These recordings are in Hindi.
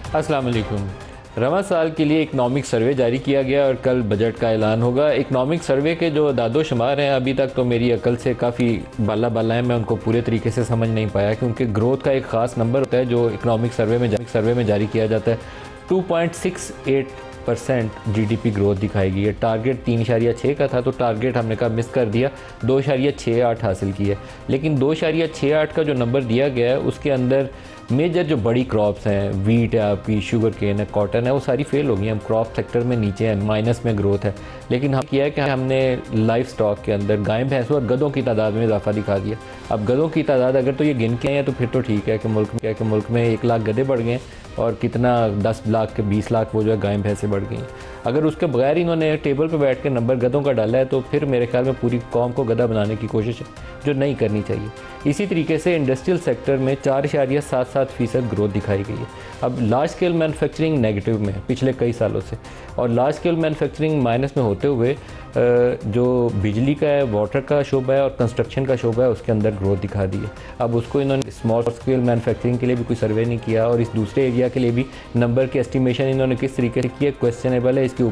अस्सलाम वालेकुम। रवां साल के लिए इकनॉमिक सर्वे जारी किया गया और कल बजट का ऐलान होगा। इकनॉमिक सर्वे के जो दादो शुमार हैं अभी तक तो मेरी अकल से काफ़ी बाला बाला हैं, मैं उनको पूरे तरीके से समझ नहीं पाया, क्योंकि ग्रोथ का एक ख़ास नंबर होता है जो इकनॉमिक सर्वे में जारी किया जाता है। 2.68% GDP ग्रोथ दिखाई गई है। टारगेट 3.6 का था, तो टारगेट हमने कहा मिस कर दिया, 2.68 हासिल की है। लेकिन 2.68 का जो नंबर दिया गया है उसके अंदर मेजर जो बड़ी क्रॉप्स हैं, वीट है, आपकी शुगर केन है, कॉटन है, वो सारी फेल हो गई। हम क्रॉप सेक्टर में नीचे हैं, माइनस में ग्रोथ है। लेकिन हम किया है कि हमने लाइफ स्टॉक के अंदर गाय भैंसों और गधों की तादाद में इजाफा दिखा दिया। अब गधों की तादाद अगर तो ये गिन के हैं तो फिर तो ठीक है कि मुल्क में 1 लाख गधे बढ़ गए हैं और कितना 10 लाख के 20 लाख वो जो है गाय भैंसें बढ़ गई हैं। अगर उसके बगैर इन्होंने टेबल पर बैठ के नंबर गधों का डाला है तो फिर मेरे ख्याल में पूरी कौम को गधा बनाने की कोशिश है, जो नहीं करनी चाहिए। इसी तरीके से इंडस्ट्रियल सेक्टर में 4.77% ग्रोथ दिखाई गई है। अब लार्ज स्केल मैन्युफैक्चरिंग नेगेटिव में है पिछले कई सालों से, और लार्ज स्केल मैन्युफैक्चरिंग माइनस में होते हुए जो बिजली का है, वाटर का शोबा है और कंस्ट्रक्शन का शोबा है उसके अंदर ग्रोथ दिखा दी है। अब उसको इन्होंने स्मॉल स्केल मैन्युफैक्चरिंग के लिए भी कोई सर्वे नहीं किया और इस दूसरे एरिया के लिए भी नंबर की एस्टिमेशन इन्होंने किस तरीके से किया, क्वेश्चनेबल है। इसके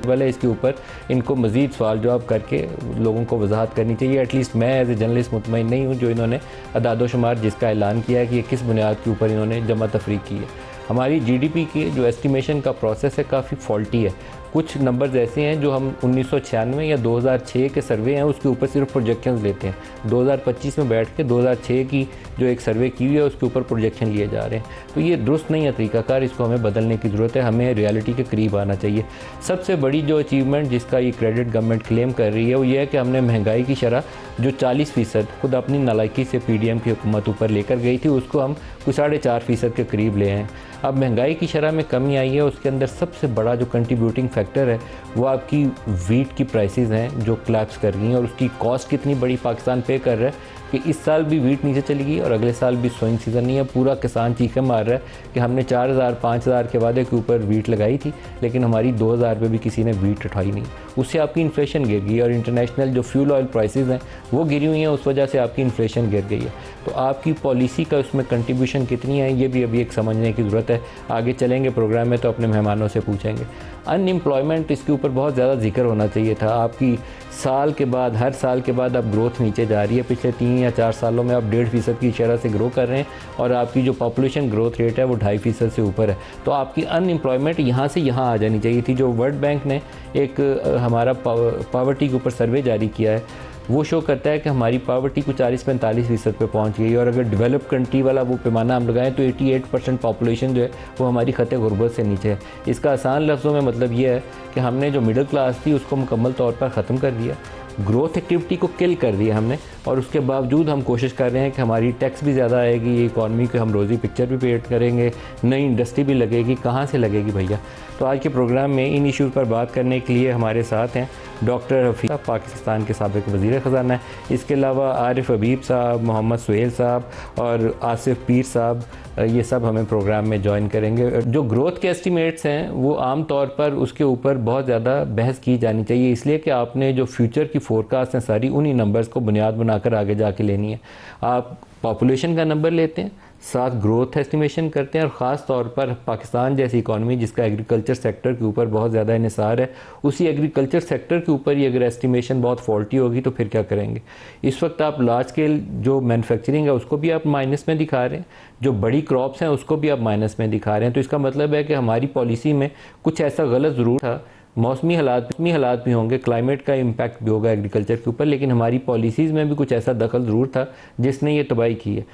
ऊपर इनको मज़ीद सवाल जवाब करके लोगों को वजाहत करनी चाहिए। एटलीस्ट मैं एज ए जर्नलिस्ट मुतमईन नहीं हूँ जो इन्होंने अदादो शुमार जिसका ऐलान किया है कि ये किस बुनियाद के ऊपर इन्होंने जमा तफरीक की है। हमारी GDP की जो एस्टिमेशन का प्रोसेस है काफ़ी फॉल्टी है। कुछ नंबर्स ऐसे हैं जो हम 1996 या 2006 के सर्वे हैं उसके ऊपर सिर्फ प्रोजेक्शंस लेते हैं। 2025 में बैठ के 2006 की जो एक सर्वे की हुई है उसके ऊपर प्रोजेक्शन लिए जा रहे हैं, तो ये दुरुस्त नहीं है तरीकाकार। इसको हमें बदलने की ज़रूरत है, हमें रियलिटी के करीब आना चाहिए। सबसे बड़ी जो अचीवमेंट जिसका ये क्रेडिट गवर्नमेंट क्लेम कर रही है वो ये है कि हमने महंगाई की शरह जो 40% खुद अपनी नालायकी से PDM की हुकूमत ऊपर लेकर गई थी उसको हम कुछ 4.5% के करीब ले आए। अब महंगाई की शरह में कमी आई है, उसके अंदर सबसे बड़ा जो कंट्रीब्यूटिंग फैक्टर है वो आपकी वीट की प्राइसेस हैं जो कोलैप्स कर गई हैं, और उसकी कॉस्ट कितनी बड़ी पाकिस्तान पे कर रहा है कि इस साल भी वीट नीचे चली गई और अगले साल भी सोइंग सीज़न नहीं है। पूरा किसान चीखें मार रहा है कि हमने 4,000-5,000 के वादे के ऊपर वीट लगाई थी लेकिन हमारी 2,000 पे भी किसी ने वीट उठाई नहीं। उससे आपकी इन्फ्लेशन गिर गई और इंटरनेशनल जो फ्यूल ऑयल प्राइसेस हैं वो गिरी हुई हैं, उस वजह से आपकी इन्फ्लेशन गिर गई है। तो आपकी पॉलिसी का उसमें कंट्रीब्यूशन कितनी है ये भी अभी एक समझने की ज़रूरत है। आगे चलेंगे प्रोग्राम में तो अपने मेहमानों से पूछेंगे। अनएम्प्लॉयमेंट, इसके ऊपर बहुत ज़्यादा जिक्र होना चाहिए था। आपकी साल के बाद, हर साल के बाद अब ग्रोथ नीचे जा रही है। पिछले 3 या 4 सालों में आप 1.5% की शरह से ग्रो कर रहे हैं और आपकी जो पॉपुलेशन ग्रोथ रेट है वो 2.5% से ऊपर है। तो आपकी अनएम्प्लॉयमेंट यहाँ से यहाँ आ जानी चाहिए थी। जो वर्ल्ड बैंक ने एक हमारा पॉवर्टी के ऊपर सर्वे जारी किया है वो शो करता है कि हमारी पॉवर्टी को 40-45% पे पहुंच गई, और अगर डेवलप कंट्री वाला वो पैमाना हम लगाएं तो 88% पॉपुलेशन जो है वो हमारी ख़ते गुर्बत से नीचे है। इसका आसान लफ्ज़ों में मतलब ये है कि हमने जो मिडिल क्लास थी उसको मुकम्मल तौर पर ख़त्म कर दिया, ग्रोथ एक्टिविटी को किल कर दिया हमने, और उसके बावजूद हम कोशिश कर रहे हैं कि हमारी टैक्स भी ज़्यादा आएगी, इकॉनमी को हम रोज़ी पिक्चर भी पेंट करेंगे, नई इंडस्ट्री भी लगेगी। कहाँ से लगेगी भैया? तो आज के प्रोग्राम में इन इश्यूज़ पर बात करने के लिए हमारे साथ हैं डॉक्टर रफ़ी साहब, पाकिस्तान के साबिक़ वज़ीर ख़ज़ाना है। इसके अलावा आरिफ हबीब साहब, मोहम्मद सुहेल साहब और आसिफ पीर साहब, ये सब हमें प्रोग्राम में ज्वाइन करेंगे। जो ग्रोथ के एस्टिमेट्स हैं वो आम तौर पर उसके ऊपर बहुत ज़्यादा बहस की जानी चाहिए, इसलिए कि आपने जो फ्यूचर की फोरकास्ट हैं सारी उन्हीं नंबर्स को बुनियाद बनाकर आगे जाके लेनी है। आप पॉपुलेशन का नंबर लेते हैं, साथ ग्रोथ एस्टिमेशन करते हैं, और ख़ास तौर पर पाकिस्तान जैसी इकॉनमी जिसका एग्रीकल्चर सेक्टर के ऊपर बहुत ज़्यादा इन्हिसार है, उसी एग्रीकल्चर सेक्टर के ऊपर ही अगर एस्टिमेशन बहुत फॉल्टी होगी तो फिर क्या करेंगे? इस वक्त आप लार्ज स्केल जो मैन्युफैक्चरिंग है उसको भी आप माइनस में दिखा रहे हैं, जो बड़ी क्रॉप्स हैं उसको भी आप माइनस में दिखा रहे हैं। तो इसका मतलब है कि हमारी पॉलिसी में कुछ ऐसा गलत ज़रूर था। मौसमी हालात भी होंगे, क्लाइमेट का इम्पैक्ट भी होगा एग्रीकल्चर के ऊपर, लेकिन हमारी पॉलिसीज़ में भी कुछ ऐसा दखल ज़रूर था जिसने ये तबाही की है।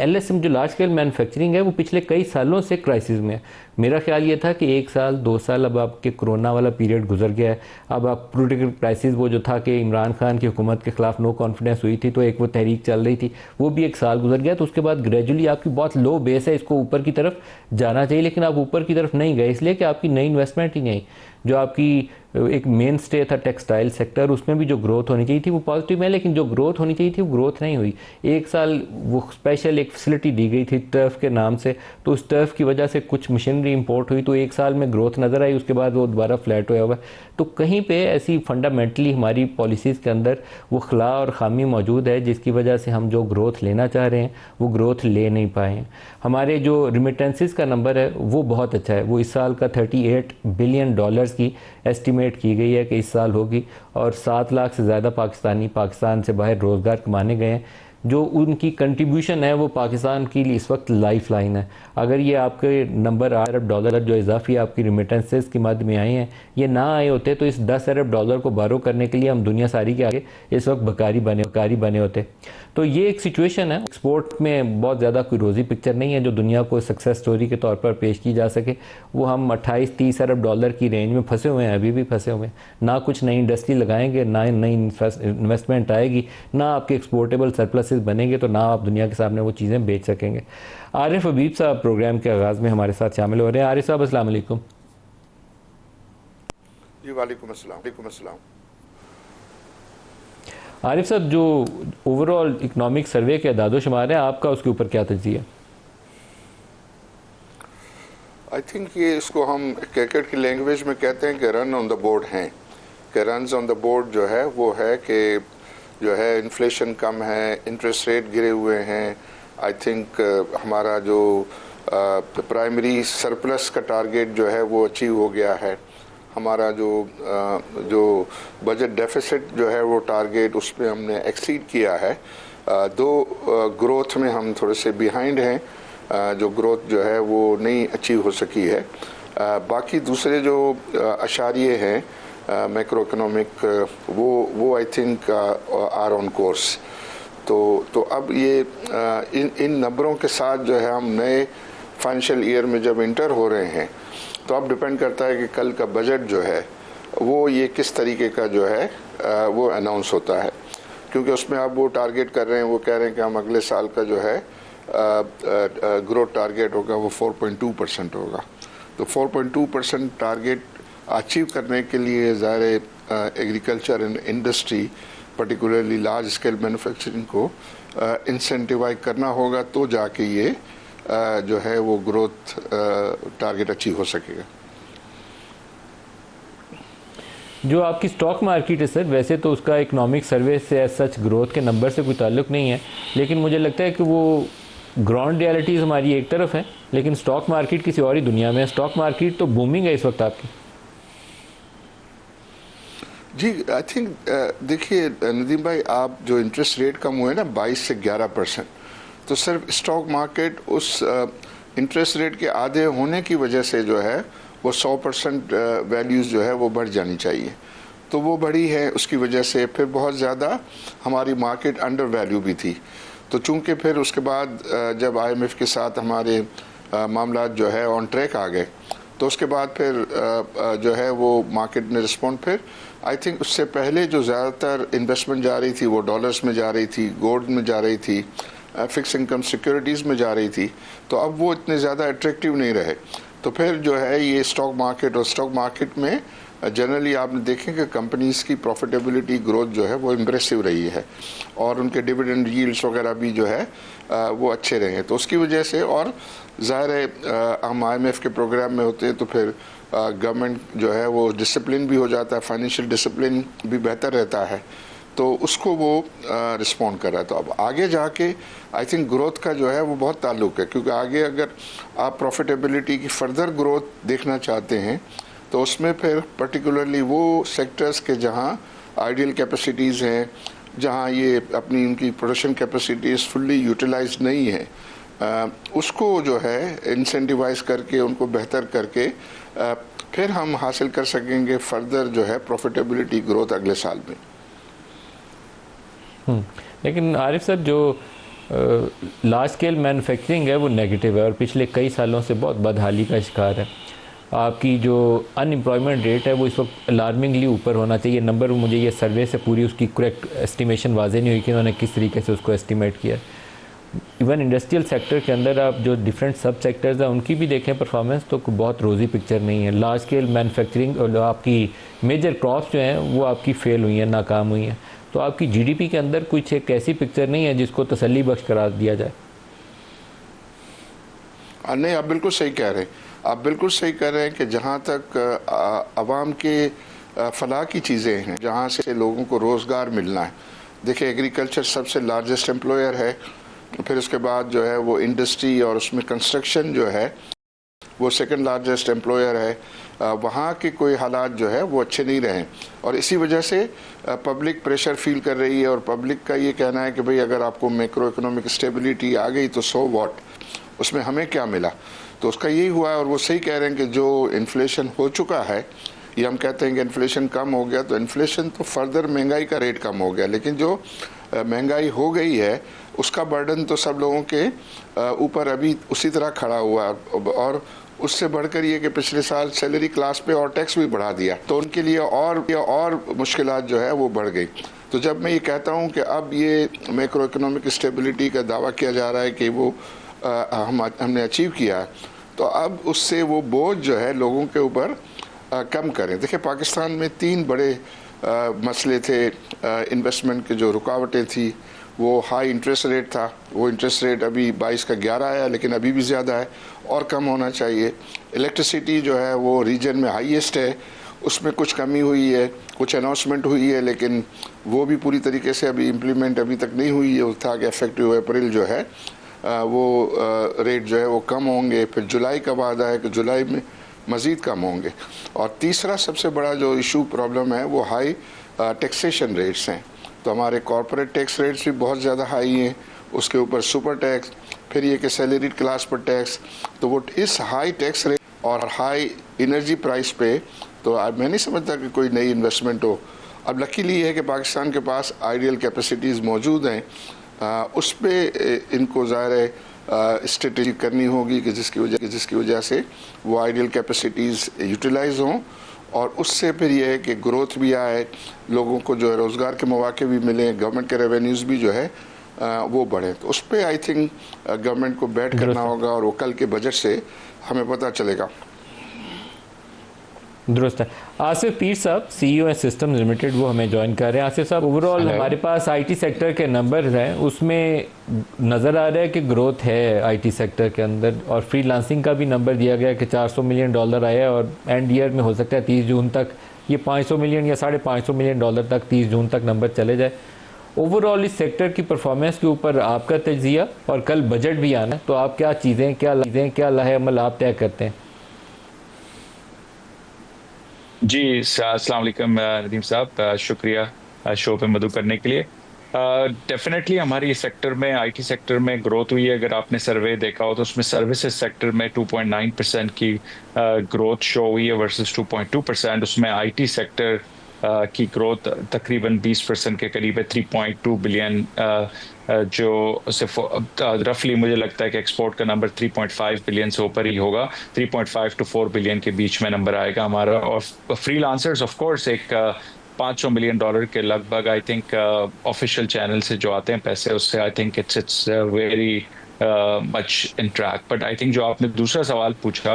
LSM जो लार्ज स्केल मैन्युफैक्चरिंग है वो पिछले कई सालों से क्राइसिस में है। मेरा ख्याल ये था कि 1 साल 2 साल अब आपके कोरोना वाला पीरियड गुजर गया है। अब आप पोलिटिकल क्राइसिस वो जो था कि इमरान खान की हुकूमत के ख़िलाफ़ नो कॉन्फिडेंस हुई थी तो एक वो तहरीक चल रही थी, वो भी 1 साल गुजर गया। तो उसके बाद ग्रेजुअली आपकी बहुत लो बेस है, इसको ऊपर की तरफ जाना चाहिए, लेकिन आप ऊपर की तरफ नहीं गए इसलिए कि आपकी नई इन्वेस्टमेंट ही नहीं। जो आपकी एक मेन स्टे था टेक्सटाइल सेक्टर, उसमें भी जो ग्रोथ होनी चाहिए थी वो पॉजिटिव है, लेकिन जो ग्रोथ होनी चाहिए थी वो ग्रोथ नहीं हुई। एक साल वो स्पेशल एक फैसिलिटी दी गई थी टर्फ के नाम से, तो उस टर्फ की वजह से कुछ मशीनरी इंपोर्ट हुई, तो एक साल में ग्रोथ नज़र आई, उसके बाद वो दोबारा फ्लैट हुआ हुआ है। तो कहीं पे ऐसी फंडामेंटली हमारी पॉलिसीज़ के अंदर वो खला और खामी मौजूद है, जिसकी वजह से हम जो ग्रोथ लेना चाह रहे हैं वो ग्रोथ ले नहीं पाए हैं। हमारे जो रिमिटेंसेस का नंबर है वो बहुत अच्छा है, वो इस साल का 38 बिलियन डॉलर्स की एस्टिमेट की गई है कि इस साल होगी, और 7 लाख से ज़्यादा पाकिस्तानी पाकिस्तान से बाहर रोज़गार कमाने गए हैं। जो उनकी कंट्रीब्यूशन है वो पाकिस्तान के लिए इस वक्त लाइफ लाइन है। अगर ये आपके नंबर 8 अरब डॉलर जो इजाफी आपकी रिमिटेंसेस के मद में आए हैं, ये ना आए होते तो इस 10 अरब डॉलर को बारो करने के लिए हम दुनिया सारी के आगे इस वक्त बकारी बने होते। तो ये एक सिचुएशन है। एक्सपोर्ट में बहुत ज़्यादा कोई रोज़ी पिक्चर नहीं है जो दुनिया को सक्सेस स्टोरी के तौर पर पेश की जा सके। वो हम 28-30 अरब डॉलर की रेंज में फंसे हुए हैं, अभी भी फंसे हुए हैं। ना कुछ नई इंडस्ट्री लगाएंगे, ना नई इन्वेस्टमेंट आएगी, ना आपके एक्सपोर्टेबल सरप्लसेस बनेंगे, तो ना आप दुनिया के सामने वो चीज़ें बेच सकेंगे। आरिफ हबीब साहब प्रोग्राम के आगाज़ में हमारे साथ शामिल हो रहे हैं। आरिफ साहब अस्सलाम वालेकुम। जी वालेकुम अस्सलाम। आरिफ साहब, जो ओवरऑल इकनॉमिक सर्वे के अदाद शुमार है, आपका उसके ऊपर क्या तज्ज़िया है? आई थिंक ये इसको हम क्रिकेट की लैंग्वेज में कहते हैं कि रन ऑन द बोर्ड हैं, कि रन्स ऑन द बोर्ड जो है वो है कि जो है इन्फ्लेशन कम है, इंटरेस्ट रेट गिरे हुए हैं। आई थिंक हमारा जो प्राइमरी सरप्लस का टारगेट जो है वो अचीव हो गया है। हमारा जो बजट डेफिसिट जो है वो टारगेट उसमें हमने एक्सीड किया है। ग्रोथ में हम थोड़े से बिहाइंड हैं, जो ग्रोथ जो है वो नहीं अचीव हो सकी है। बाकी दूसरे जो अशारिये हैं मैक्रो इकोनॉमिक वो I think are on course. तो अब ये इन नंबरों के साथ जो है हम नए फाइनेंशियल ईयर में जब इंटर हो रहे हैं, तो अब डिपेंड करता है कि कल का बजट जो है वो ये किस तरीके का जो है वो अनाउंस होता है, क्योंकि उसमें आप वो टारगेट कर रहे हैं, वो कह रहे हैं कि हम अगले साल का जो है ग्रोथ टारगेट होगा वो 4.2% होगा। तो 4.2% टारगेट अचीव करने के लिए ज़ाहिर agriculture and industry particularly large scale manufacturing को इंसेंटिवाइज करना होगा, तो जाके ये जो है वो ग्रोथ टारगेट अचीव हो सकेगा। जो आपकी स्टॉक मार्केट है सर, वैसे तो उसका इकोनॉमिक सर्वे से सच ग्रोथ के नंबर से कोई ताल्लुक नहीं है, लेकिन मुझे लगता है कि वो ग्राउंड रियलिटीज़ हमारी एक तरफ है, लेकिन स्टॉक मार्केट किसी और ही दुनिया में है। स्टॉक मार्केट तो बूमिंग है इस वक्त आपकी। जी आई थिंक देखिए नदीम भाई, आप जो इंटरेस्ट रेट कम हुए ना 22 से 11%, तो सिर्फ स्टॉक मार्केट उस इंटरेस्ट रेट के आधे होने की वजह से जो है वो 100% वैल्यूज़ जो है वो बढ़ जानी चाहिए, तो वो बढ़ी है। उसकी वजह से फिर बहुत ज़्यादा हमारी मार्केट अंडर वैल्यू भी थी। तो चूंकि फिर उसके बाद जब IMF के साथ हमारे मामला जो है ऑन ट्रैक आ गए, तो उसके बाद फिर जो है वो मार्केट ने रिस्पॉन्ड। फिर आई थिंक उससे पहले जो ज़्यादातर इन्वेस्टमेंट जा रही थी वो डॉलर्स में जा रही थी, गोल्ड में जा रही थी, फिक्स इनकम सिक्योरिटीज़ में जा रही थी, तो अब वो इतने ज़्यादा अट्रैक्टिव नहीं रहे। तो फिर जो है ये स्टॉक मार्केट, और स्टॉक मार्केट में जनरली आपने देखें कि कंपनीज़ की प्रॉफिटेबिलिटी ग्रोथ जो है वो इम्प्रेसिव रही है, और उनके डिविडेंड यील्ड्स वगैरह भी जो है वो अच्छे रहे हैं। तो उसकी वजह से, और ज़ाहिर है हम IMF के प्रोग्राम में होते हैं तो फिर गवर्नमेंट जो है वो डिसिप्लिन भी हो जाता है, फाइनेंशियल डिसिप्लिन भी बेहतर रहता है, तो उसको वो रिस्पॉन्ड कर रहा है। तो अब आगे जाके आई थिंक ग्रोथ का जो है वो बहुत ताल्लुक है, क्योंकि आगे अगर आप प्रॉफिटेबिलिटी की फर्दर ग्रोथ देखना चाहते हैं तो उसमें फिर पर्टिकुलरली वो सेक्टर्स के जहाँ आइडियल कैपेसिटीज़ हैं, जहाँ ये अपनी उनकी प्रोडक्शन कैपेसिटीज़ फुल्ली यूटिलाइज नहीं है, उसको जो है इंसेंटिवाइज करके उनको बेहतर करके फिर हम हासिल कर सकेंगे फर्दर जो है प्रॉफिटेबिलिटी ग्रोथ अगले साल में। लेकिन आरिफ साहब, जो लार्ज स्केल मैन्युफैक्चरिंग है वो नेगेटिव है और पिछले कई सालों से बहुत बदहाली का शिकार है। आपकी जो अनएम्प्लॉयमेंट रेट है वो इस वक्त अलार्मिंगली ऊपर होना चाहिए। नंबर मुझे ये सर्वे से पूरी उसकी करेक्ट एस्टिमेशन वाज़ेह नहीं हुई कि उन्होंने किस तरीके से उसको एस्टिमेट किया। इवन इंडस्ट्रियल सेक्टर के अंदर आप जो डिफरेंट सब सेक्टर्स हैं उनकी भी देखें परफॉर्मेंस तो बहुत रोज़ी पिक्चर नहीं है। लार्ज स्केल मैन्युफैक्चरिंग और आपकी मेजर क्रॉप्स जो हैं वो आपकी फेल हुई हैं, नाकाम हुई हैं। तो आपकी जीडीपी के अंदर कुछ एक ऐसी पिक्चर नहीं है जिसको तसल्ली बख्श करार दिया जाए। नहीं, आप बिल्कुल सही कह रहे हैं। आप बिल्कुल सही कह रहे हैं कि जहाँ तक आवाम के फलाह की चीज़ें हैं, जहाँ से लोगों को रोज़गार मिलना है। देखिए, एग्रीकल्चर सबसे लार्जेस्ट एम्प्लॉयर है, फिर उसके बाद जो है वो इंडस्ट्री और उसमें कंस्ट्रक्शन जो है वो सेकंड लार्जेस्ट एम्प्लॉयर है। वहाँ के कोई हालात जो है वो अच्छे नहीं रहे और इसी वजह से पब्लिक प्रेशर फील कर रही है और पब्लिक का ये कहना है कि भाई अगर आपको मैक्रो इकोनॉमिक स्टेबिलिटी आ गई तो सो व्हाट, उसमें हमें क्या मिला। तो उसका यही हुआ है और वो सही कह रहे हैं कि जो इन्फ्लेशन हो चुका है, ये हम कहते हैं कि इन्फ्लेशन कम हो गया, तो इन्फ्लेशन तो फर्दर महंगाई का रेट कम हो गया, लेकिन जो महंगाई हो गई है उसका बर्डन तो सब लोगों के ऊपर अभी उसी तरह खड़ा हुआ है। और उससे बढ़कर ये कि पिछले साल सैलरी क्लास पे और टैक्स भी बढ़ा दिया, तो उनके लिए और मुश्किलात जो है वो बढ़ गई। तो जब मैं ये कहता हूँ कि अब ये मैक्रो इकोनॉमिक स्टेबिलिटी का दावा किया जा रहा है कि वो हमने अचीव किया है, तो अब उससे वो बोझ जो है लोगों के ऊपर कम करें। देखिए, पाकिस्तान में 3 बड़े मसले थे इन्वेस्टमेंट के, जो रुकावटें थी। वो हाई इंटरेस्ट रेट था, वो इंटरेस्ट रेट अभी 22 का 11 आया, लेकिन अभी भी ज़्यादा है और कम होना चाहिए। इलेक्ट्रिसिटी जो है वो रीजन में हाईएस्ट है, उसमें कुछ कमी हुई है, कुछ अनाउंसमेंट हुई है, लेकिन वो भी पूरी तरीके से अभी इम्प्लीमेंट अभी तक नहीं हुई है। वो था कि इफेक्टिव अप्रैल जो है वो रेट जो है वो कम होंगे, फिर जुलाई का वादा है कि जुलाई में मज़ीद कम होंगे। और तीसरा सबसे बड़ा जो इशू प्रॉब्लम है वो हाई टैक्सेशन रेट्स हैं। तो हमारे कॉर्पोरेट टैक्स रेट्स भी बहुत ज़्यादा हाई हैं, उसके ऊपर सुपर टैक्स, फिर ये कि सैलरीड क्लास पर टैक्स। तो वो इस हाई टैक्स रेट और हाई एनर्जी प्राइस पे तो अब मैं नहीं समझता कि कोई नई इन्वेस्टमेंट हो। अब लकीली ये है कि पाकिस्तान के पास आइडियल कैपेसिटीज़ मौजूद हैं, उस पर इनको ज़ाहिर है स्ट्रेटजी करनी होगी कि जिसकी वजह से वो आइडियल कैपेसिटीज़ यूटिलाइज हों और उससे फिर ये है कि ग्रोथ भी आए, लोगों को जो है रोज़गार के मौके भी मिलें, गवर्नमेंट के रेवेन्यूज़ भी जो है वो बढ़ें। तो उस पर आई थिंक गवर्नमेंट को बैठ करना होगा और वो कल के बजट से हमें पता चलेगा। दुरुस्त है। आसिफ पीर साहब, सीईओ है सिस्टम्स लिमिटेड, वो हमें ज्वाइन कर रहे हैं। आसिफ साहब, ओवरऑल हमारे पास आईटी सेक्टर के नंबर्स हैं, उसमें नज़र आ रहा है कि ग्रोथ है आईटी सेक्टर के अंदर, और फ्रीलांसिंग का भी नंबर दिया गया कि $400 मिलियन आया है और एंड ईयर में हो सकता है 30 जून तक ये $500 मिलियन या $550 मिलियन तक 30 जून तक नंबर चले जाए। ओवरऑल इस सेक्टर की परफॉर्मेंस के ऊपर आपका तजिया, और कल बजट भी आना है, तो आप क्या चीज़ें क्या लाहे अमल आप तय करते हैं? जी, अस्सलाम वालेकुम नदीम साहब, शुक्रिया शो पे मदु करने के लिए। डेफिनेटली हमारी सेक्टर में, आईटी सेक्टर में ग्रोथ हुई है। अगर आपने सर्वे देखा हो तो उसमें सर्विसेज सेक्टर में 2.9% की ग्रोथ शो हुई है वर्सेस 2.2%। उसमें आईटी सेक्टर की ग्रोथ तकरीबन 20% के करीब है, 3.2 बिलियन, जो सिर्फ रफली मुझे लगता है कि एक्सपोर्ट का नंबर 3.5 बिलियन से ऊपर ही होगा, 3.5 to 4 बिलियन के बीच में नंबर आएगा हमारा। और फ्रीलांसर्स ऑफ कोर्स एक $500 मिलियन के लगभग, आई थिंक ऑफिशियल चैनल से जो आते हैं पैसे, उससे I think it's very much in track. But I think जो आपने दूसरा सवाल पूछा,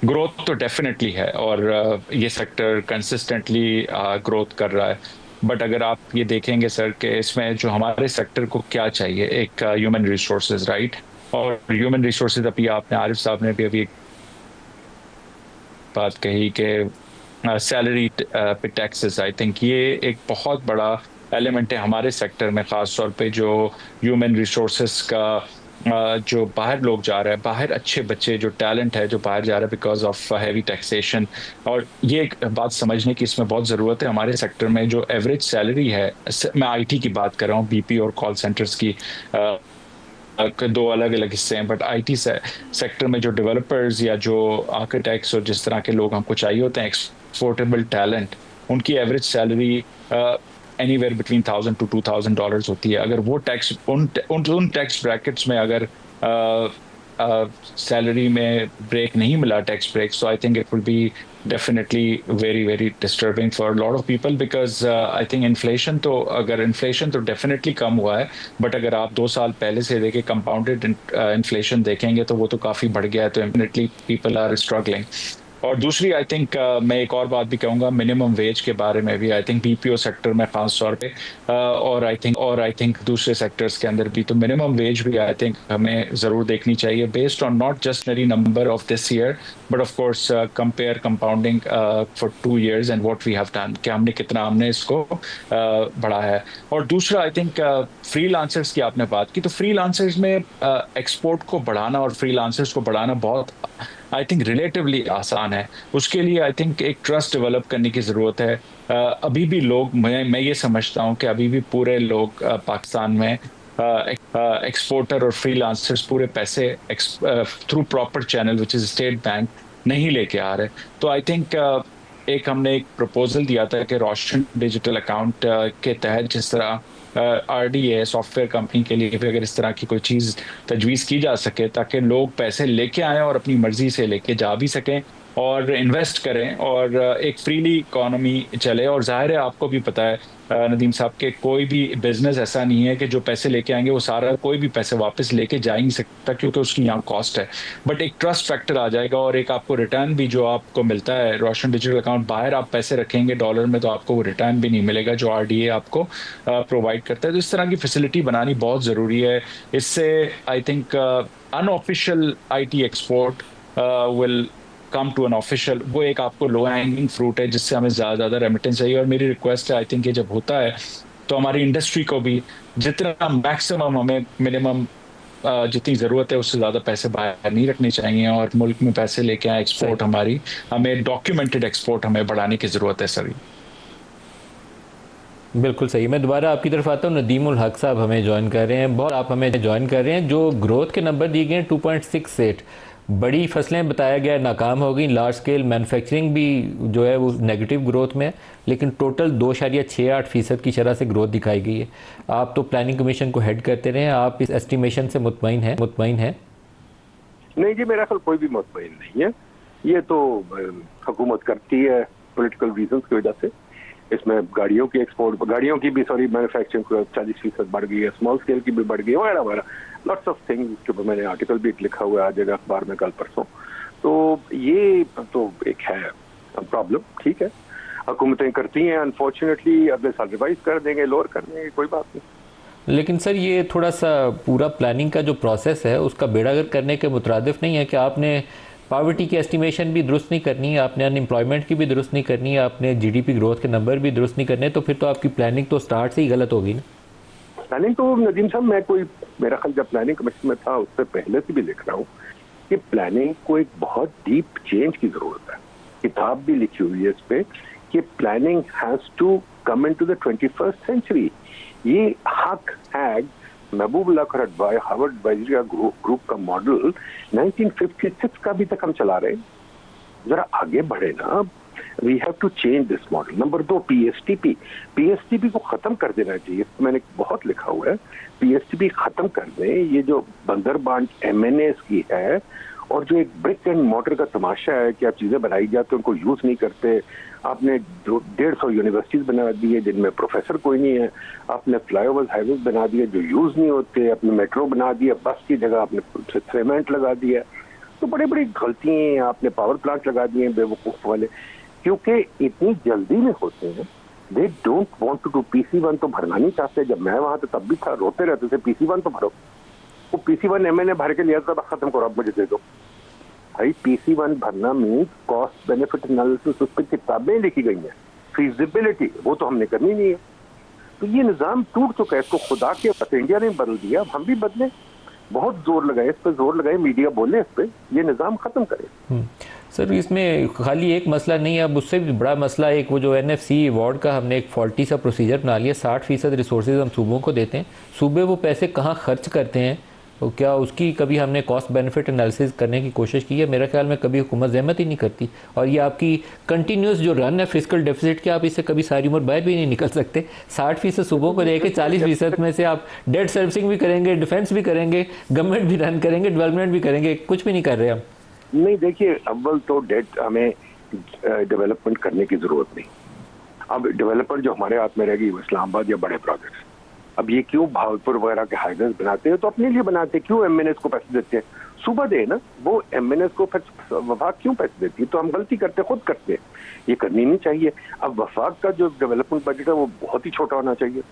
ग्रोथ तो डेफिनेटली है और ये सेक्टर कंसिस्टेंटली ग्रोथ कर रहा है। बट अगर आप ये देखेंगे सर कि इसमें जो हमारे सेक्टर को क्या चाहिए, एक ह्यूमन रिसोर्सेज, राइट। और ह्यूमन रिसोर्सेज, अभी आपने आरिफ साहब ने भी अभी एक बात कही कि सैलरी पे टैक्सेस, आई थिंक ये एक बहुत बड़ा एलिमेंट है हमारे सेक्टर में, ख़ास तौर पे जो ह्यूमन रिसोर्सेज का जो बाहर लोग जा रहे हैं, बाहर अच्छे बच्चे जो टैलेंट है जो बाहर जा रहा है बिकॉज ऑफ हैवी टैक्सेशन। और ये एक बात समझने की इसमें बहुत ज़रूरत है। हमारे सेक्टर में जो एवरेज सैलरी है, मैं आईटी की बात कर रहा हूँ, बीपी और कॉल सेंटर्स की, दो अलग अलग हिस्से हैं, बट आईटी सेक्टर में जो डेवलपर्स या जो आर्किटेक्ट्स और जिस तरह के लोग हमको चाहिए होते हैं, एक्सपोर्टेबल टैलेंट, उनकी average salary anywhere between $1,000 to $2,000 होती है। अगर वो टैक्स उन टैक्स ब्रैकेट्स में अगर सैलरी में ब्रेक नहीं मिला, tax break, so I think it will be definitely very very disturbing for lot of people, because I think inflation तो डेफिनेटली कम हुआ है, बट अगर आप 2 साल पहले से देखें कंपाउंडेड इन्फ्लेशन देखेंगे तो वो तो काफ़ी बढ़ गया है, तो डेफिनेटली पीपल आर स्ट्रगलिंग। और दूसरी आई थिंक मैं एक और बात भी कहूँगा मिनिमम वेज के बारे में भी। आई थिंक बीपीओ सेक्टर में 500 रुपये, और आई थिंक दूसरे सेक्टर्स के अंदर भी, तो मिनिमम वेज भी आई थिंक हमें ज़रूर देखनी चाहिए, बेस्ड ऑन नॉट जस्ट नरी number of this year, but of course compare compounding for 2 years and what we have done, कि हमने इसको बढ़ाया है। और दूसरा आई थिंक फ्रीलांसर्स की आपने बात की, तो फ्रीलांसर्स में एक्सपोर्ट को बढ़ाना और फ्रीलांसर्स को बढ़ाना बहुत आई थिंक रिलेटिवली आसान है। उसके लिए आई थिंक एक ट्रस्ट डेवलप करने की ज़रूरत है। अभी भी लोग, मैं ये समझता हूँ कि अभी भी पूरे लोग पाकिस्तान में एक्सपोर्टर और फ्रीलांसर्स पूरे पैसे through proper channel which is state bank नहीं लेके आ रहे। तो आई थिंक हमने एक प्रपोजल दिया था कि रोशन डिजिटल अकाउंट के तहत जिस तरह आरडीए सॉफ्टवेयर कंपनी के लिए भी अगर इस तरह की कोई चीज़ तजवीज़ की जा सके, ताकि लोग पैसे लेके आएँ और अपनी मर्जी से लेके जा भी सकें और इन्वेस्ट करें, और एक फ्रीली इकोनॉमी चले। और जाहिर है आपको भी पता है नदीम साहब के कोई भी बिजनेस ऐसा नहीं है कि जो पैसे लेके आएंगे वो सारा कोई भी पैसे वापस लेके जा ही नहीं सकता, क्योंकि उसकी यहाँ कॉस्ट है। बट एक ट्रस्ट फैक्टर आ जाएगा और एक आपको रिटर्न भी जो आपको मिलता है रोशन डिजिटल अकाउंट, बाहर आप पैसे रखेंगे डॉलर में तो आपको वो रिटर्न भी नहीं मिलेगा जो आरडीए आपको प्रोवाइड करता है। तो इस तरह की फैसिलिटी बनानी बहुत ज़रूरी है। इससे I think unofficial IT export will come to an official, वो एक आपको लो हैंगिंग फ्रूट है जिससे हमें ज़्यादा रेमिटेंस चाहिए। और मेरी रिक्वेस्ट है आई थिंक ये जब होता है तो हमारी इंडस्ट्री को भी जितना मैक्सिमम हमें मिनिमम जितनी ज़रूरत है उससे ज़्यादा पैसे बाहर नहीं रखने चाहिए और मुल्क में पैसे लेके आए एक्सपोर्ट, हमें डॉक्यूमेंटेड एक्सपोर्ट हमें बढ़ाने की ज़रूरत है सर। बिल्कुल सही। मैं दोबारा आपकी तरफ आता हूँ। नदीम उल हक साहब हमें ज्वाइन कर रहे हैं, बहुत आप हमें ज्वाइन कर रहे हैं। जो ग्रोथ के नंबर दिए गए हैं 2.68, बड़ी फसलें बताया गया है नाकाम हो गई, लार्ज स्केल मैन्युफैक्चरिंग भी जो है वो नेगेटिव ग्रोथ में है, लेकिन टोटल 2.68% की शरह से ग्रोथ दिखाई गई है। आप तो प्लानिंग कमीशन को हेड करते रहे हैं, आप इस एस्टिमेशन से मुतमईन हैं? नहीं जी, मेरा ख्याल कोई भी मुतमईन नहीं है। ये तो हुकूमत करती है पॉलिटिकल रीजंस की वजह से। इसमें गाड़ियों की भी मैन्युफैक्चरिंग 40% बढ़ गई है, स्मॉल स्केल की भी बढ़ गई है, वगैरह वगैरह लॉट्स ऑफ थिंग्स के ऊपर मैंने आर्टिकल भी लिखा हुआ है आज अखबार में कल परसों। तो ये तो एक है प्रॉब्लम, ठीक है, हुकूमतें करती हैं, अनफॉर्चुनेटली अगले साल रिवाइज कर देंगे, लोअर कर देंगे, कोई बात नहीं। लेकिन सर ये थोड़ा सा पूरा प्लानिंग का जो प्रोसेस है उसका बेड़ागर करने के मुतरादिफ नहीं है कि आपने पॉवर्टी की एस्टिमेशन भी दुरुस्त नहीं करनी है, आपने अनएम्प्लॉयमेंट की भी दुरुस्त नहीं करनी है, आपने जीडीपी ग्रोथ के नंबर भी दुरुस्त नहीं करने, तो फिर तो आपकी प्लानिंग तो स्टार्ट से ही गलत होगी ना। प्लानिंग तो नदीम साहब मेरा ख्याल जब प्लानिंग कमीशन में था उससे पहले से भी लिख रहा हूँ कि प्लानिंग को एक बहुत डीप चेंज की जरूरत है। किताब भी लिखी हुई है इस पे कि planning has to come into the 21st century. ये हक हैग महबूबुल्लाह खरट हार्वर्ड वाइजरिया ग्रुप का मॉडल 1956 का भी तक हम चला रहे हैं। जरा आगे बढ़े ना, we have to change this model. Number 2, PSTP को खत्म कर देना चाहिए। मैंने बहुत लिखा हुआ है, पीएसटीपी खत्म कर दें। ये जो बंदरबांट एमएनएस की है और जो एक ब्रिक एंड मोटर का तमाशा है कि आप चीजें बनाई जाती हैं उनको यूज नहीं करते। आपने 150 यूनिवर्सिटीज बना दी है जिनमें प्रोफेसर कोई नहीं है। आपने फ्लाईओवर हाईवेज बना दिए जो यूज नहीं होते। आपने मेट्रो बना दिया, बस की जगह आपने सीमेंट लगा दिया। तो बड़ी बड़ी गलतियां। आपने पावर प्लांट लगा दिए बेवकूफ वाले, क्योंकि इतनी जल्दी में होते हैं। They don't want to do PC1 तो भरना नहीं चाहते। जब मैं वहां तो तब भी था, रोते रहते थे PC1 तो भरो। वो PC1 एमएनए भर के लिया था, खत्म करो, अब मुझे दे दो भाई। PC1 भरना मीन्स कॉस्ट बेनिफिट एनालिसिस, उस पर किताबें लिखी गई हैं। फिजिबिलिटी वो तो हमने करनी नहीं है। तो ये निजाम टूट चुका है, इसको खुदा के बस इंडिया ने बदल दिया, अब हम भी बदले। बहुत जोर लगाए इस पर, जोर लगाए, मीडिया बोले इस पे, ये निजाम खत्म करे। सर इसमें खाली एक मसला नहीं है, अब उससे भी बड़ा मसला एक वो जो NFC अवार्ड का हमने एक फॉल्टी सा प्रोसीजर बना लिया। 60% रिसोर्सेज हम सूबों को देते हैं, सूबे वो पैसे कहाँ खर्च करते हैं तो क्या उसकी कभी हमने कॉस्ट बेनिफिट एनालिसिस करने की कोशिश की है? मेरा ख्याल में कभी हुकूमत ज़हमत ही नहीं करती, और ये आपकी कंटिन्यूस जो रन है फिजिकल डेफिसिट की, आप इससे कभी सारी उम्र बाहर भी नहीं निकल सकते। 60% सुबह को लेकर 40% में से आप डेट सर्विसिंग भी करेंगे, डिफेंस भी करेंगे, गवर्नमेंट भी रन करेंगे, डेवलपमेंट भी करेंगे, कुछ भी नहीं कर रहे हम। नहीं, देखिए, अव्वल तो डेट हमें डेवलपमेंट करने की जरूरत नहीं। अब डेवलपर जो हमारे हाथ में रहेगी वो इस्लामाबाद या बड़े प्रोजेक्ट्स। अब ये क्यों भावलपुर वगैरह के हाईवेज बनाते हैं? तो अपने लिए बनाते हैं। क्यों एमएनएस को पैसे देते हैं? सुबह दे ना, वो एमएनएस को वफाक क्यों पैसे देती है? तो हम गलती करते, खुद करते हैं, ये करनी नहीं चाहिए। अब वफाक का जो डेवलपमेंट बजट है वो बहुत ही छोटा होना चाहिए,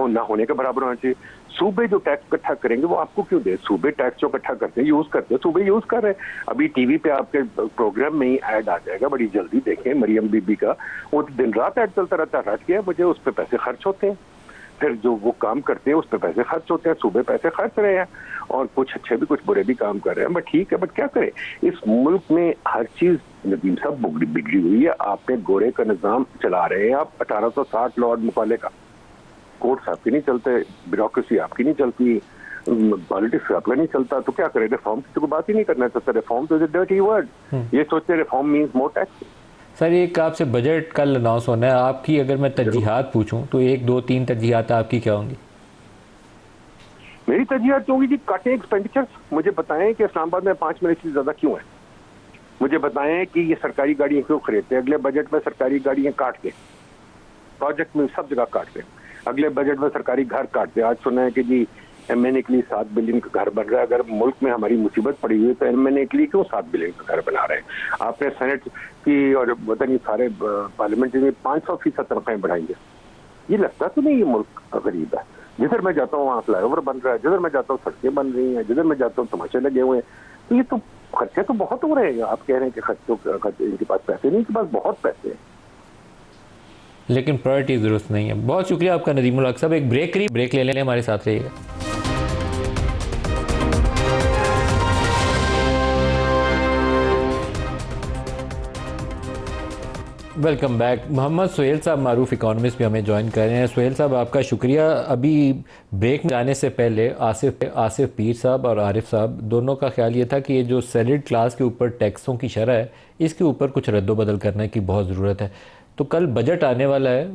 ना होने के बराबर होना चाहिए। सूबे जो टैक्स इकट्ठा करेंगे वो आपको क्यों दे? सूबे टैक्स जो इकट्ठा करते हैं, यूज करते हैं, सूबे यूज कर रहे हैं। अभी टीवी पे आपके प्रोग्राम में ही ऐड आ जाएगा, बड़ी जल्दी देखें, मरियम बीबी का, वो दिन रात ऐड चलता रहता है। रात क्या मुझे, उस पर पैसे खर्च होते हैं, फिर जो वो काम करते हैं उस पर पैसे खर्च होते हैं। सूबे पैसे खर्च रहे हैं और कुछ अच्छे भी कुछ बुरे भी काम कर रहे हैं, बट ठीक है, बट क्या करें, इस मुल्क में हर चीज नदीम साहब बिगड़ी हुई है। आपने गोरे का निजाम चला रहे हैं आप, 1860 लॉर्ड मुकाले का। कोर्ट्स आपके नहीं चलते, ब्यूरोक्रेसी आपकी नहीं चलती, पॉलिटिक्स आपका नहीं चलता, तो क्या करें? रिफॉर्म की तो कोई बात ही नहीं करना चाहता। रिफॉर्म तो इज अ डर्टी वर्ड। ये सोचते reform means more tax. Sir, एक आपसे बजट कल अनाउंस होना है, आपकी अगर मैं तरजीहात पूछूं तो 1 2 3 तरजीहात आपकी क्या होंगी? मेरी तरजीहात होंगी जी, काटे एक्सपेंडिचर्स। मुझे बताएं कि इस्लामाबाद में 5 मिनट से ज्यादा क्यों है। मुझे बताएं कि ये सरकारी गाड़ियां क्यों खरीदते हैं। अगले बजट में सरकारी गाड़ियां काट के, प्रोजेक्ट में सब जगह काट के, अगले बजट में सरकारी घर काट दे। आज सुना है कि जी एमएनए के लिए 7 बिलियन का घर बन रहा है। अगर मुल्क में हमारी मुसीबत पड़ी हुई है तो एमएनए के लिए क्यों 7 बिलियन का घर बना रहे हैं? आपने सेनेट की और पता नहीं सारे पार्लियामेंट में 500% तनख्वाहें बढ़ाएंगे। ये लगता तो नहीं ये मुल्क गरीब है। जिधर मैं जाता हूँ वहाँ फ्लाईओवर बन रहा है, जिधर मैं जाता हूँ सड़कें बन रही हैं, जिधर मैं जाता हूँ तमाशे लगे हुए हैं। तो ये तो खर्चे तो बहुत हो रहे हैं। आप कह रहे हैं कि खर्चे इनके पास पैसे नहीं, इनके पास बहुत पैसे हैं, लेकिन प्रायोरिटी जरूरत नहीं है। बहुत शुक्रिया आपका नदीमुल हक साहब। एक ब्रेक ले लें, हमारे साथ रहिएगा। Welcome back. मोहम्मद सुहेल साहब मारूफ इकोनॉमिस्ट भी हमें ज्वाइन कर रहे हैं। सुहेल साहब, आपका शुक्रिया। अभी ब्रेक में जाने से पहले आसिफ पीर साहब और आरिफ साहब दोनों का ख्याल ये था कि ये जो सैलरीड क्लास के ऊपर टैक्सों की शरह है, इसके ऊपर कुछ रद्दोबदल करने की बहुत ज़रूरत है। तो कल बजट आने वाला है।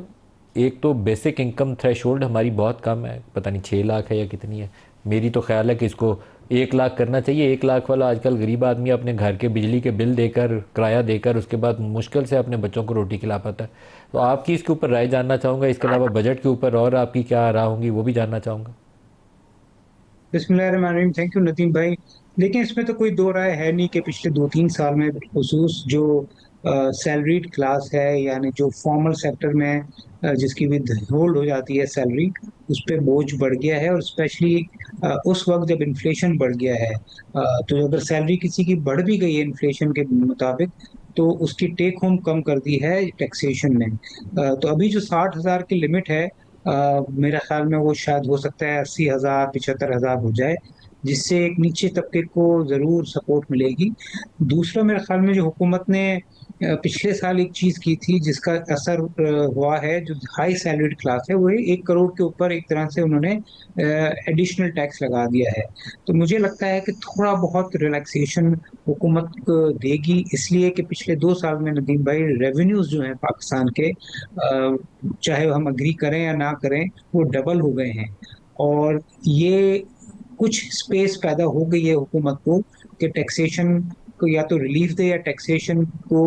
एक तो बेसिक इनकम थ्रेशोल्ड हमारी बहुत कम है, पता नहीं 6 लाख है या कितनी है। मेरी तो ख्याल है कि इसको 1 लाख करना चाहिए। 1 लाख वाला आजकल गरीब आदमी अपने घर के बिजली के बिल देकर, किराया देकर, उसके बाद मुश्किल से अपने बच्चों को रोटी खिला पाता है। तो आपकी इसके ऊपर राय जानना चाहूँगा। इसके अलावा बजट के ऊपर और आपकी क्या राय होंगी वो भी जानना चाहूँगा। बिस्मिल्लाहिर्रहमानिर्रहीम। थैंक यू नदीम भाई। लेकिन इसमें तो कोई दो राय है नहीं कि पिछले 2-3 साल में खुसूस जो सैलरीड क्लास है, यानी जो फॉर्मल सेक्टर में जिसकी भी होल्ड हो जाती है सैलरी, उस पर बोझ बढ़ गया है। और स्पेशली उस वक्त जब इन्फ्लेशन बढ़ गया है, तो अगर सैलरी किसी की बढ़ भी गई है इन्फ्लेशन के मुताबिक, तो उसकी टेक होम कम कर दी है टैक्सेशन ने। तो अभी जो 60,000 की लिमिट है, मेरा ख्याल में वो शायद हो सकता है 80,000 75,000 हो जाए, जिससे एक नीचे तबके को जरूर सपोर्ट मिलेगी। दूसरा, मेरे ख्याल में जो हुकूमत ने पिछले साल एक चीज की थी जिसका असर हुआ है, जो हाई सैलरीड क्लास है, वो 1 करोड़ के ऊपर एक तरह से उन्होंने एडिशनल टैक्स लगा दिया है। तो मुझे लगता है कि थोड़ा बहुत रिलैक्सेशन हुकूमत को देगी, इसलिए कि पिछले 2 साल में नदीम भाई रेवेन्यूज जो हैं पाकिस्तान के, चाहे हम अग्री करें या ना करें, वो डबल हो गए हैं। और ये कुछ स्पेस पैदा हो गई है हुकूमत को कि टैक्सेशन को या तो रिलीफ दे या टैक्सेशन को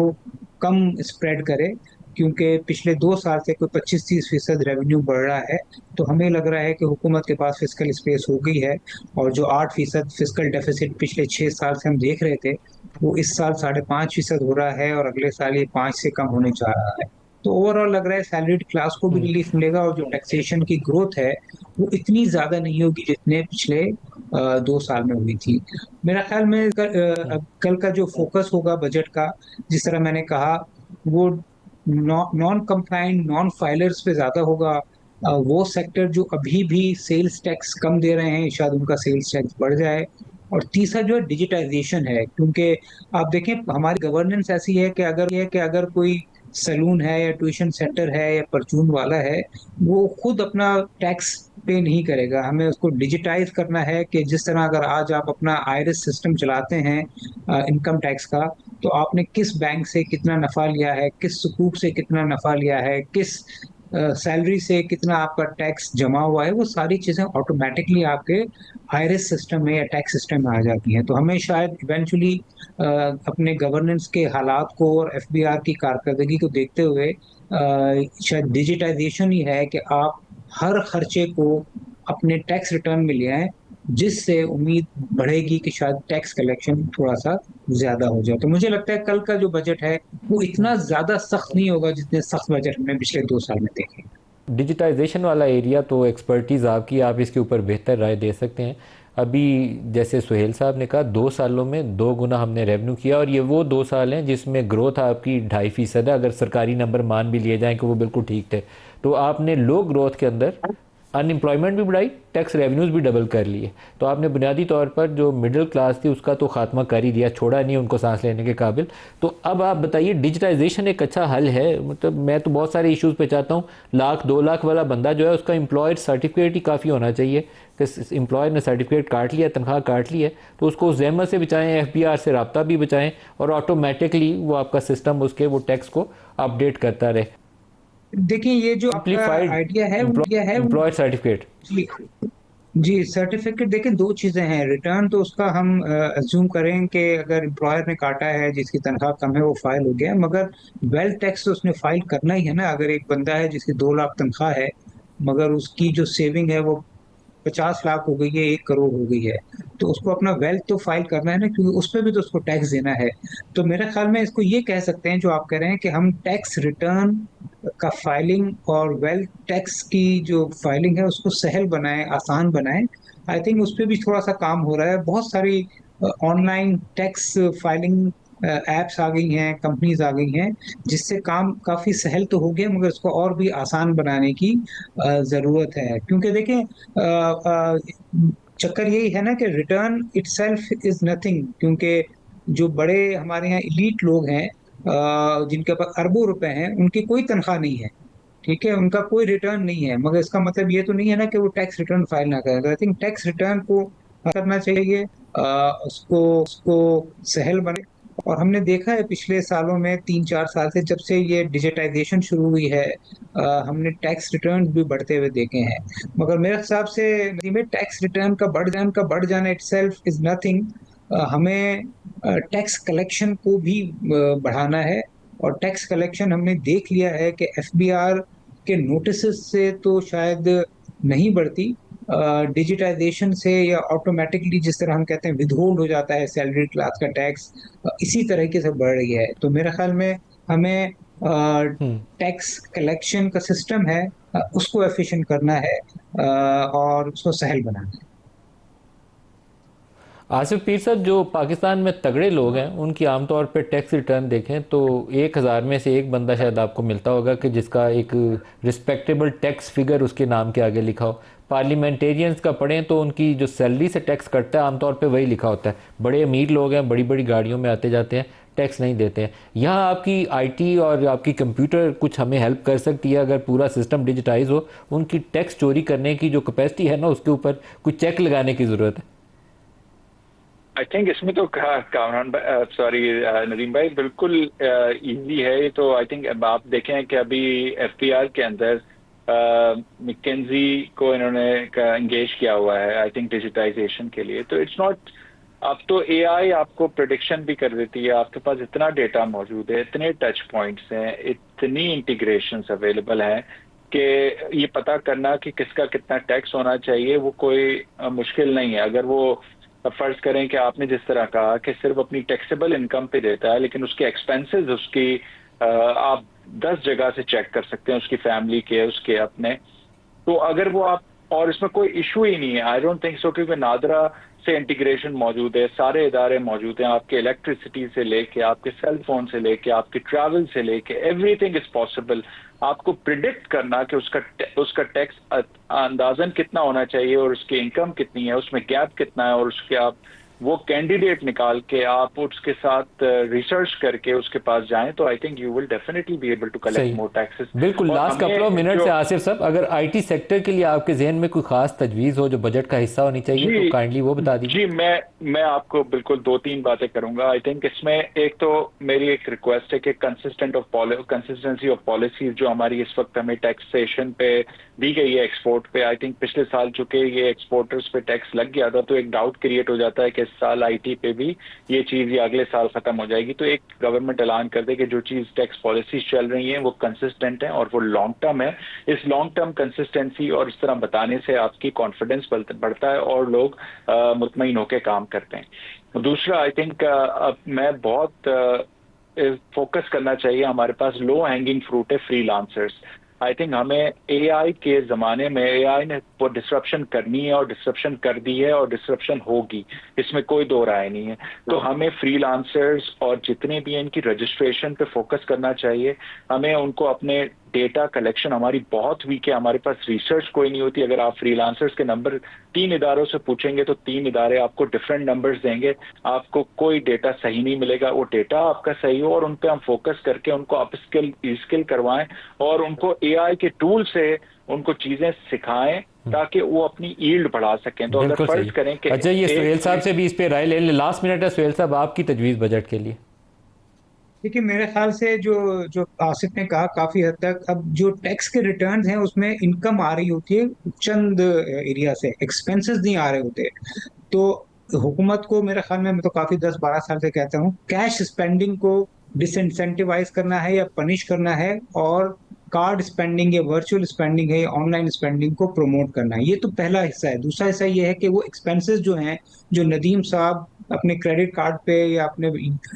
कम स्प्रेड करे, क्योंकि पिछले 2 साल से कोई 25-30% रेवेन्यू बढ़ रहा है। तो हमें लग रहा है कि हुकूमत के पास फिस्कल स्पेस हो गई है, और जो 8% फिस्कल डेफिसिट पिछले 6 साल से हम देख रहे थे, वो इस साल 5.5% हो रहा है, और अगले साल ये 5 से कम होने जा रहा है। तो ओवरऑल लग रहा है सैलरीड क्लास को भी रिलीफ मिलेगा, और जो टैक्सेशन की ग्रोथ है वो इतनी ज्यादा नहीं होगी जितने पिछले 2 साल में हुई थी। मेरा ख्याल में कल का जो फोकस होगा बजट का, जिस तरह मैंने कहा, वो नॉन कंप्लाइंट नॉन फाइलर्स पे ज्यादा होगा। वो सेक्टर जो अभी भी सेल्स टैक्स कम दे रहे हैं, शायद उनका सेल्स टैक्स बढ़ जाए। और तीसरा जो है डिजिटाइजेशन है, क्योंकि आप देखें हमारी गवर्नेंस ऐसी है कि अगर कोई सैलून है या ट्यूशन सेंटर है या परचून वाला है, वो खुद अपना टैक्स पे नहीं करेगा। हमें उसको डिजिटाइज करना है कि जिस तरह अगर आज आप अपना आईरिस सिस्टम चलाते हैं इनकम टैक्स का, तो आपने किस बैंक से कितना नफा लिया है, किस सुकूक से कितना नफा लिया है, किस सैलरी से कितना आपका टैक्स जमा हुआ है, वो सारी चीजें ऑटोमेटिकली आपके आईरिस सिस्टम में या टैक्स सिस्टम में आ जाती हैं। तो हमें शायद इवेंचुअली अपने गवर्नेंस के हालात को और एफबीआर की कारकर्दगी को देखते हुए शायद डिजिटाइजेशन ही है कि आप हर खर्चे को अपने टैक्स रिटर्न में ले आए, जिससे उम्मीद बढ़ेगी कि शायद टैक्स कलेक्शन थोड़ा सा ज्यादा हो जाए। तो मुझे लगता है कल का जो बजट है वो इतना ज्यादा सख्त नहीं होगा जितने सख्त बजट हमने पिछले 2 साल में देखे। डिजिटाइजेशन वाला एरिया तो एक्सपर्टीज़ आपकी, आप इसके ऊपर बेहतर राय दे सकते हैं। अभी जैसे सुहेल साहब ने कहा 2 सालों में 2 गुना हमने रेवेन्यू किया, और ये वो 2 साल हैं जिसमें ग्रोथ आपकी 2.5% है, अगर सरकारी नंबर मान भी लिए जाएं कि वो बिल्कुल ठीक थे। तो आपने लो ग्रोथ के अंदर अनएम्प्लॉयमेंट भी बढ़ाई, टैक्स रेवेन्यूज़ भी डबल कर लिए। तो आपने बुनियादी तौर पर जो मिडिल क्लास थी उसका तो खात्मा कर ही दिया, छोड़ा नहीं उनको सांस लेने के काबिल। तो अब आप बताइए, डिजिटाइजेशन एक अच्छा हल है? मतलब मैं तो बहुत सारे इश्यूज़ पे चाहता हूँ, 1,00,000-2 लाख वाला बंदा जो है उसका एम्प्लॉयर सर्टिफिकेट ही काफ़ी होना चाहिए कि एम्प्लॉयर ने सर्टिफिकेट काट लिया, तनख्वाह काट ली है, तो उसको उस जहमत से बचाएं, एफबीआर से रब्ता भी बचाएं, और ऑटोमेटिकली वो आपका सिस्टम उसके वो टैक्स को अपडेट करता रहे। देखिए ये जो आपका सिंप्लीफाइड आइडिया है वो एम्प्लॉयर सर्टिफिकेट। जी जी, सर्टिफिकेट देखिए दो चीजें हैं। रिटर्न तो उसका हम अज्यूम करें कि अगर एम्प्लॉयर ने काटा है, जिसकी तनख्वाह कम है, वो फाइल हो गया, मगर वेल्थ टैक्स तो उसने फाइल करना ही है ना। अगर एक बंदा है जिसकी 2 लाख तनख्वाह है, मगर उसकी जो सेविंग है वो 50 लाख हो गई है, 1 करोड़ हो गई है, तो उसको अपना वेल्थ तो फाइल करना है ना, क्योंकि उस पर भी तो उसको टैक्स देना है। तो मेरे ख्याल में इसको ये कह सकते हैं जो आप कह रहे हैं कि हम टैक्स रिटर्न का फाइलिंग और वेल्थ टैक्स की जो फाइलिंग है उसको सहल बनाएं, आसान बनाएं। आई थिंक उस पर भी थोड़ा सा काम हो रहा है। बहुत सारी ऑनलाइन टैक्स फाइलिंग एप्स आ गई हैं, कंपनीज आ गई हैं, जिससे काम काफी सहल तो हो गया, मगर इसको और भी आसान बनाने की जरूरत है। क्योंकि देखें चक्कर यही है ना कि रिटर्न इटसेल्फ इज नथिंग। क्योंकि जो बड़े हमारे यहाँ इलीट लोग हैं, जिनके पास अरबों रुपए हैं, उनकी कोई तनख्वाह नहीं है, ठीक है, उनका कोई रिटर्न नहीं है, मगर इसका मतलब ये तो नहीं है ना कि वो टैक्स रिटर्न फाइल ना करें। तो आई थिंक टैक्स रिटर्न को करना चाहिए, उसको उसको सहल बने। और हमने देखा है पिछले सालों में 3-4 साल से, जब से ये डिजिटाइजेशन शुरू हुई है, हमने टैक्स रिटर्न भी बढ़ते हुए देखे हैं। मगर मेरे हिसाब से टैक्स रिटर्न का बढ़ जाना इटसेल्फ इज नथिंग। हमें टैक्स कलेक्शन को भी बढ़ाना है। और टैक्स कलेक्शन हमने देख लिया है कि एफबीआर के नोटिस से तो शायद नहीं बढ़ती, डिजिटाइजेशन से या ऑटोमेटिकली जिस तरह हम कहते हैं विदहोल्ड हो जाता है सैलरी क्लास का टैक्स, इसी तरीके से बढ़ रही है। तो मेरे ख्याल में हमें टैक्स कलेक्शन का सिस्टम है, उसको एफिशिएंट करना है, और उसको सहल बनाना है। आसिफ पीर साहब, जो पाकिस्तान में तगड़े लोग हैं उनकी आमतौर पर टैक्स रिटर्न देखें तो 1,000 में से एक बंदा शायद आपको मिलता होगा कि जिसका एक रिस्पेक्टेबल टैक्स फिगर उसके नाम के आगे लिखा हो। पार्लियामेंटेरियंस का पढ़ें तो उनकी जो सैलरी से टैक्स कटता है आमतौर पे वही लिखा होता है। बड़े अमीर लोग हैं, बड़ी बड़ी गाड़ियों में आते जाते हैं, टैक्स नहीं देते हैं। यहाँ आपकी आईटी और आपकी कंप्यूटर कुछ हमें हेल्प कर सकती है, अगर पूरा सिस्टम डिजिटाइज हो, उनकी टैक्स चोरी करने की जो कैपेसिटी है ना उसके ऊपर कुछ चेक लगाने की ज़रूरत है। आई थिंक इसमें तो कामरान सॉरी नदीम भाई, बिल्कुल इजी है ये तो। आई थिंक आप देखें कि अभी एफबीआर के अंदर मैकेंजी को इन्होंने एंगेज किया हुआ है, आई थिंक डिजिटाइजेशन के लिए। तो इट्स नॉट, अब तो एआई आपको प्रेडिक्शन भी कर देती है। आपके पास इतना डेटा मौजूद है, इतने टच पॉइंट्स हैं, इतनी इंटीग्रेशंस अवेलेबल हैं कि ये पता करना कि किसका कितना टैक्स होना चाहिए वो कोई मुश्किल नहीं है। अगर वो फर्ज करें कि आपने जिस तरह कहा कि सिर्फ अपनी टैक्सेबल इनकम पे देता है, लेकिन उसके एक्सपेंसेस उसकी आप 10 जगह से चेक कर सकते हैं, उसकी फैमिली के, उसके अपने। तो अगर वो आप, और इसमें कोई इशू ही नहीं है, आई डोंट थिंक सो, क्योंकि नादरा से इंटीग्रेशन मौजूद है, सारे इदारे मौजूद हैं, आपके इलेक्ट्रिसिटी से लेके, आपके सेल फोन से लेके, आपके ट्रैवल से लेके, एवरीथिंग इज पॉसिबल। आपको प्रिडिक्ट करना कि उसका टैक्स अंदाजन कितना होना चाहिए और उसकी इनकम कितनी है, उसमें गैप कितना है, और उसके आप वो कैंडिडेट निकाल के आप उसके साथ रिसर्च करके उसके पास जाएं तो I think you will definitely be able to collect more taxes. बिल्कुल। लास्ट कपल ऑफ मिनट से आसिफ साहब, अगर आईटी सेक्टर के लिए आपके जहन में कोई खास तजवीज़ हो जो बजट का हिस्सा होनी चाहिए तो काइंडली वो बता दीजिए। जी, मैं आपको बिल्कुल 2-3 बातें करूंगा। आई थिंक इसमें एक तो मेरी एक रिक्वेस्ट है कि कंसिस्टेंसी ऑफ पॉलिसीज जो हमारी इस वक्त हमें टैक्सेशन पे दी गई है एक्सपोर्ट पे, आई थिंक पिछले साल चूंकि ये एक्सपोर्टर्स पे टैक्स लग गया था तो एक डाउट क्रिएट हो जाता है कि इस साल आईटी पे भी ये चीज ये अगले साल खत्म हो जाएगी। तो एक गवर्नमेंट ऐलान कर दे कि जो चीज टैक्स पॉलिसीज चल रही हैं वो कंसिस्टेंट है और वो लॉन्ग टर्म है। इस लॉन्ग टर्म कंसिस्टेंसी और इस तरह बताने से आपकी कॉन्फिडेंस बढ़ता है और लोग मुतमईन होकर काम करते हैं। दूसरा, आई थिंक अब मैं बहुत फोकस करना चाहिए, हमारे पास लो हैंगिंग फ्रूट है फ्रीलांसर्स। आई थिंक हमें एआई के जमाने में एआई ने वो डिसरप्शन करनी है और डिसरप्शन कर दी है और डिसरप्शन होगी, इसमें कोई दो राय नहीं है। तो हमें फ्रीलांसर्स और जितने भी हैं इनकी रजिस्ट्रेशन पे फोकस करना चाहिए। हमें उनको अपने डेटा कलेक्शन हमारी बहुत वीक है, हमारे पास रिसर्च कोई नहीं होती। अगर आप फ्रीलांसर्स के नंबर 3 इदारों से पूछेंगे तो 3 इदारे आपको डिफरेंट नंबर्स देंगे, आपको कोई डेटा सही नहीं मिलेगा। वो डेटा आपका सही हो और उन पे हम फोकस करके उनको अपस्किल करवाएं और उनको एआई के टूल से उनको चीजें सिखाएं ताकि वो अपनी ईल्ड बढ़ा सकें। तो अगर फर्ज करें कि अच्छा, ये सुहेल साहब से भी इस पे राय ले लें। लास्ट मिनट है सुहेल साहब, आपकी तजवीज़ बजट के लिए। देखिए, मेरे ख्याल से जो जो आसिफ ने कहा काफी हद तक, अब जो टैक्स के रिटर्न्स हैं उसमें इनकम आ रही होती है चंद एरिया से, एक्सपेंसेस नहीं आ रहे होते। तो हुकूमत को मेरे ख्याल में, मैं तो काफी 10-12 साल से कहता हूँ, कैश स्पेंडिंग को डिसइंसेंटिवाइज करना है या पनिश करना है, और कार्ड स्पेंडिंग या वर्चुअल स्पेंडिंग है या ऑनलाइन स्पेंडिंग को प्रमोट करना है। ये तो पहला हिस्सा है। दूसरा हिस्सा ये है कि वो एक्सपेंसेस जो हैं, जो नदीम साहब अपने क्रेडिट कार्ड पे या अपने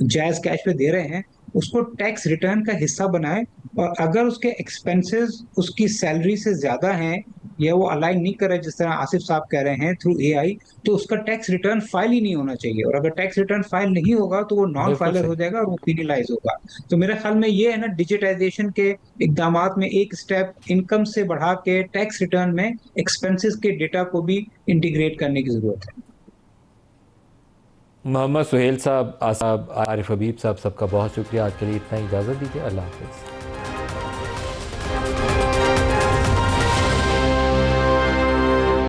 जायज कैश पे दे रहे हैं, उसको टैक्स रिटर्न का हिस्सा बनाए। और अगर उसके एक्सपेंसेस उसकी सैलरी से ज्यादा हैं या वो अलाइन नहीं कर रहे जिस तरह आसिफ साहब कह रहे हैं थ्रू एआई, तो उसका टैक्स रिटर्न फाइल ही नहीं होना चाहिए। और अगर टैक्स रिटर्न फाइल नहीं होगा तो वो नॉन बिल्कुल फाइलर सही। हो जाएगा और वो पीनलाइज होगा। तो मेरे ख्याल में ये है ना, डिजिटाइजेशन के इकदाम में एक स्टेप इनकम से बढ़ा के टैक्स रिटर्न में एक्सपेंसेस के डेटा को भी इंटीग्रेट करने की जरूरत है। मोहम्मद सुहेल साहब, आसिफ हबीब साहब, सबका बहुत शुक्रिया। आज के लिए इतना ही, इजाज़त दीजिए। अल्लाह हाफ़िज़।